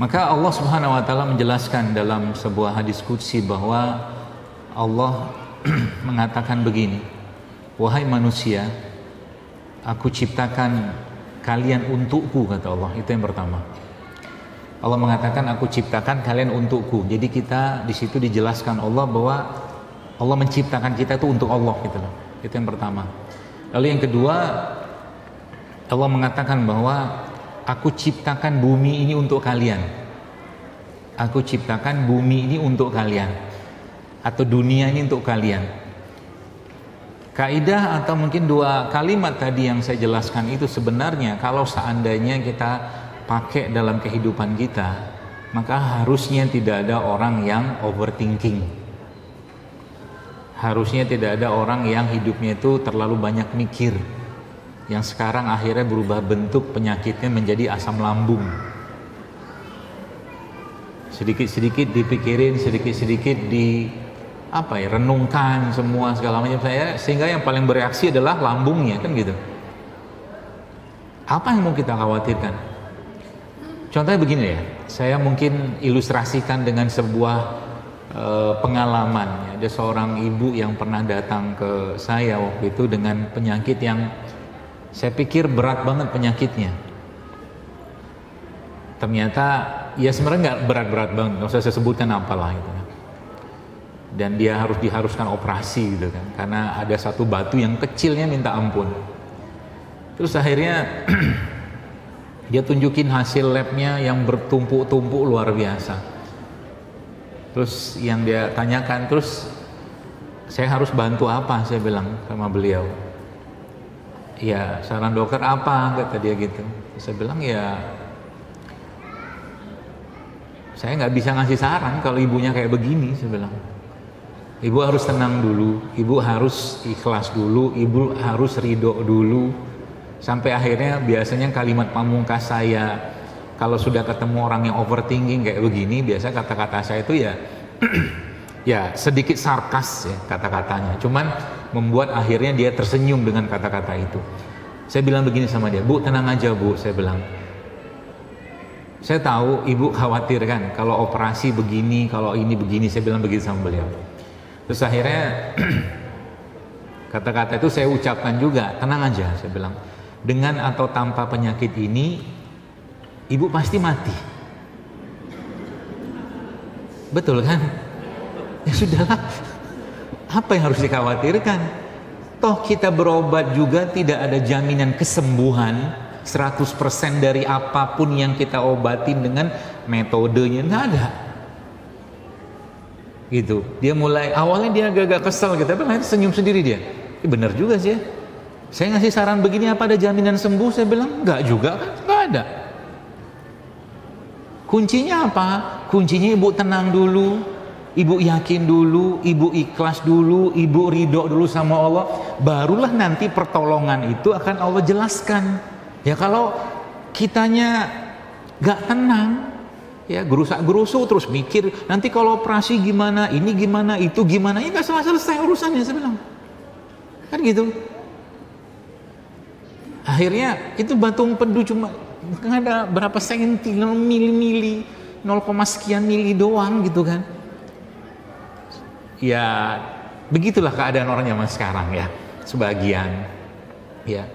Maka Allah Subhanahu wa taala menjelaskan dalam sebuah hadis qudsi bahwa Allah mengatakan begini, wahai manusia, aku ciptakan kalian untukku, kata Allah. Itu yang pertama. Allah mengatakan aku ciptakan kalian untukku. Jadi kita di situ dijelaskan Allah bahwa Allah menciptakan kita itu untuk Allah gitu loh. Itu yang pertama. Lalu yang kedua, Allah mengatakan bahwa aku ciptakan bumi ini untuk kalian. Aku ciptakan bumi ini untuk kalian, atau dunia ini untuk kalian. Kaidah atau mungkin dua kalimat tadi yang saya jelaskan itu sebenarnya kalau seandainya kita pakai dalam kehidupan kita, maka harusnya tidak ada orang yang overthinking. Harusnya tidak ada orang yang hidupnya itu terlalu banyak mikir, yang sekarang akhirnya berubah bentuk penyakitnya menjadi asam lambung. Sedikit-sedikit dipikirin, sedikit-sedikit renungkan semua segala macam saya, sehingga yang paling bereaksi adalah lambungnya, kan gitu. Apa yang mau kita khawatirkan? Contohnya begini ya, saya mungkin ilustrasikan dengan sebuah pengalaman. Ada seorang ibu yang pernah datang ke saya waktu itu dengan penyakit yang saya pikir berat banget penyakitnya. Ternyata ya sebenarnya nggak berat-berat banget, nggak usah saya sebutkan apalah gitu kan. Dan dia diharuskan operasi gitu kan, karena ada satu batu yang kecilnya minta ampun. Terus akhirnya dia tunjukin hasil labnya yang bertumpuk-tumpuk luar biasa. Terus yang dia tanyakan, terus saya harus bantu apa, saya bilang sama beliau. Ya saran dokter apa, kata dia gitu. Saya bilang ya saya nggak bisa ngasih saran kalau ibunya kayak begini, saya bilang. Ibu harus tenang dulu, ibu harus ikhlas dulu, ibu harus ridho dulu. Sampai akhirnya biasanya kalimat pamungkas saya kalau sudah ketemu orang yang overthinking kayak begini, biasa kata-kata saya itu ya ya sedikit sarkas ya kata-katanya. Cuman membuat akhirnya dia tersenyum dengan kata-kata itu. Saya bilang begini sama dia, Bu tenang aja Bu, saya bilang. Saya tahu ibu khawatir kan kalau operasi begini, kalau ini begini, saya bilang begitu sama beliau. Terus akhirnya kata-kata itu saya ucapkan juga, tenang aja, saya bilang. Dengan atau tanpa penyakit ini, ibu pasti mati. Betul kan? Ya sudahlah, apa yang harus dikhawatirkan? Toh kita berobat juga tidak ada jaminan kesembuhan 100% dari apapun yang kita obatin dengan metodenya, nggak ada. Gitu. Dia mulai awalnya dia agak-agak kesel gitu, tapi akhirnya senyum sendiri dia. Benar juga sih ya. Saya ngasih saran begini apa ada jaminan sembuh? Saya bilang nggak juga kan, nggak ada. Kuncinya apa? Kuncinya ibu tenang dulu, ibu yakin dulu, ibu ikhlas dulu, ibu ridho dulu sama Allah. Barulah nanti pertolongan itu akan Allah jelaskan. Ya kalau kitanya gak tenang, ya gerusak-gerusu terus mikir nanti kalau operasi gimana, ini gimana, itu gimana, ya gak selesai urusannya, saya bilang. Kan gitu. Akhirnya itu batu empedu cuma ada berapa senti, 0 mili, 0, sekian mili doang gitu kan. Ya begitulah keadaan orang zaman sekarang ya, sebagian ya.